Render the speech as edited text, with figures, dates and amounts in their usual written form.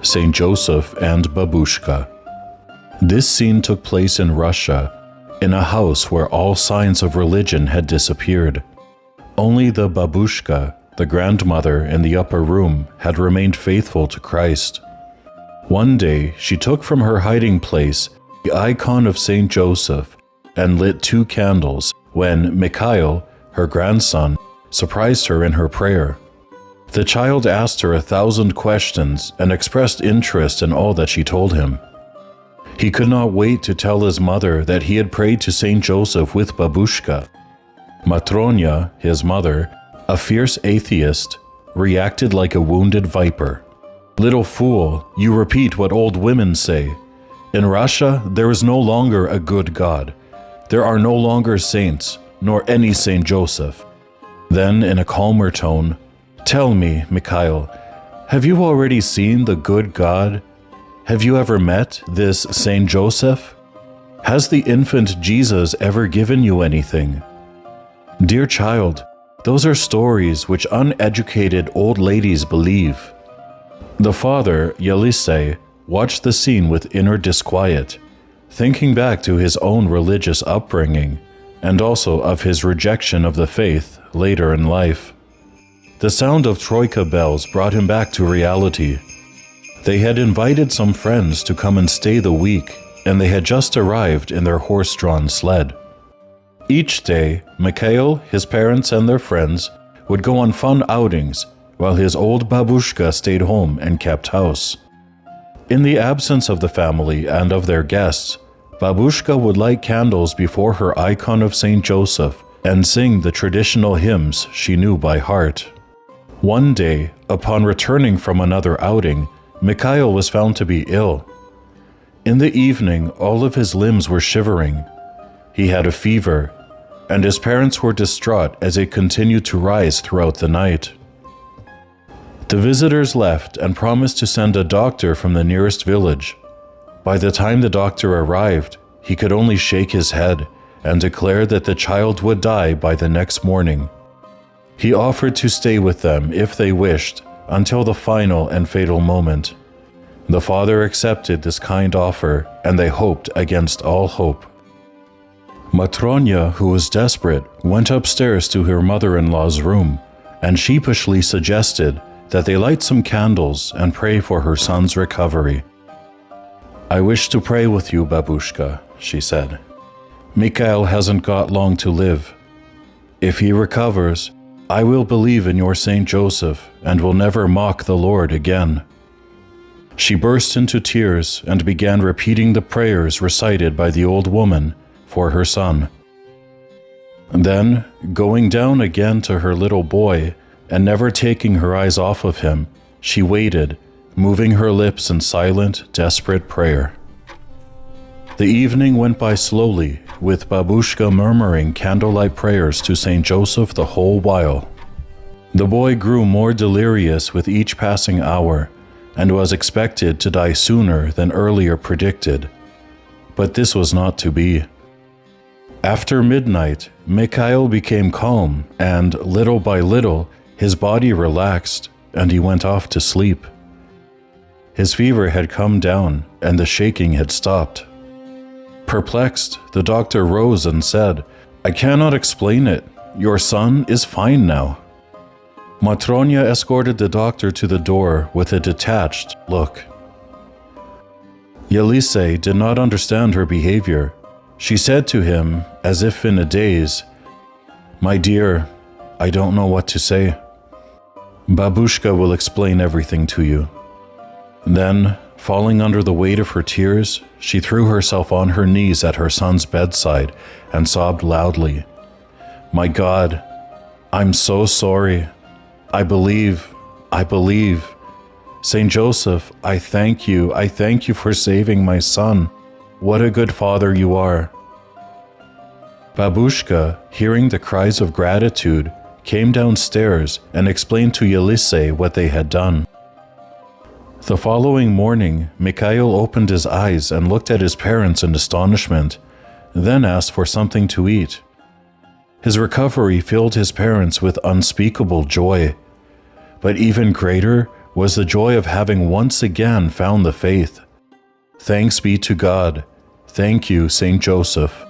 Saint Joseph and Babushka. This scene took place in Russia, in a house where all signs of religion had disappeared. Only the Babushka, the grandmother in the upper room, had remained faithful to Christ. One day, she took from her hiding place the icon of Saint Joseph and lit 2 candles when Mikhail, her grandson, surprised her in her prayer. The child asked her 1,000 questions and expressed interest in all that she told him. He could not wait to tell his mother that he had prayed to Saint Joseph with Babushka. Matronya, his mother, a fierce atheist, reacted like a wounded viper. "Little fool, you repeat what old women say. In Russia, there is no longer a good God. There are no longer saints, nor any Saint Joseph." Then, in a calmer tone, "Tell me, Mikhail, have you already seen the good God? Have you ever met this Saint Joseph? Has the infant Jesus ever given you anything?" Dear child, those are stories which uneducated old ladies believe. The father, Yelisei, watched the scene with inner disquiet, thinking back to his own religious upbringing, and also of his rejection of the faith later in life. The sound of troika bells brought him back to reality. They had invited some friends to come and stay the week, and they had just arrived in their horse-drawn sled. Each day, Mikhail, his parents, and their friends would go on fun outings, while his old Babushka stayed home and kept house. In the absence of the family and of their guests, Babushka would light candles before her icon of Saint Joseph and sing the traditional hymns she knew by heart. One day, upon returning from another outing, Mikhail was found to be ill. In the evening, all of his limbs were shivering. He had a fever, and his parents were distraught as it continued to rise throughout the night. The visitors left and promised to send a doctor from the nearest village. By the time the doctor arrived, he could only shake his head and declare that the child would die by the next morning. He offered to stay with them if they wished until the final and fatal moment. The father accepted this kind offer, and they hoped against all hope. Matronya, who was desperate, went upstairs to her mother-in-law's room and sheepishly suggested that they light some candles and pray for her son's recovery. "I wish to pray with you, Babushka," she said. "Mikhail hasn't got long to live. If he recovers, I will believe in your Saint Joseph and will never mock the Lord again." She burst into tears and began repeating the prayers recited by the old woman for her son. Then, going down again to her little boy and never taking her eyes off of him, she waited, moving her lips in silent, desperate prayer. The evening went by slowly, with Babushka murmuring candlelight prayers to Saint Joseph the whole while. The boy grew more delirious with each passing hour, and was expected to die sooner than earlier predicted. But this was not to be. After midnight, Mikhail became calm, and little by little, his body relaxed, and he went off to sleep. His fever had come down, and the shaking had stopped. Perplexed, the doctor rose and said, "I cannot explain it. Your son is fine now." Matronya escorted the doctor to the door with a detached look. Yelisei did not understand her behavior. She said to him, as if in a daze, "My dear, I don't know what to say. Babushka will explain everything to you." Then, falling under the weight of her tears, she threw herself on her knees at her son's bedside and sobbed loudly. "My God, I'm so sorry. I believe. Saint Joseph, I thank you for saving my son. What a good father you are." Babushka, hearing the cries of gratitude, came downstairs and explained to Yelisei what they had done. The following morning, Mikhail opened his eyes and looked at his parents in astonishment, then asked for something to eat. His recovery filled his parents with unspeakable joy, but even greater was the joy of having once again found the faith. Thanks be to God. Thank you, Saint Joseph.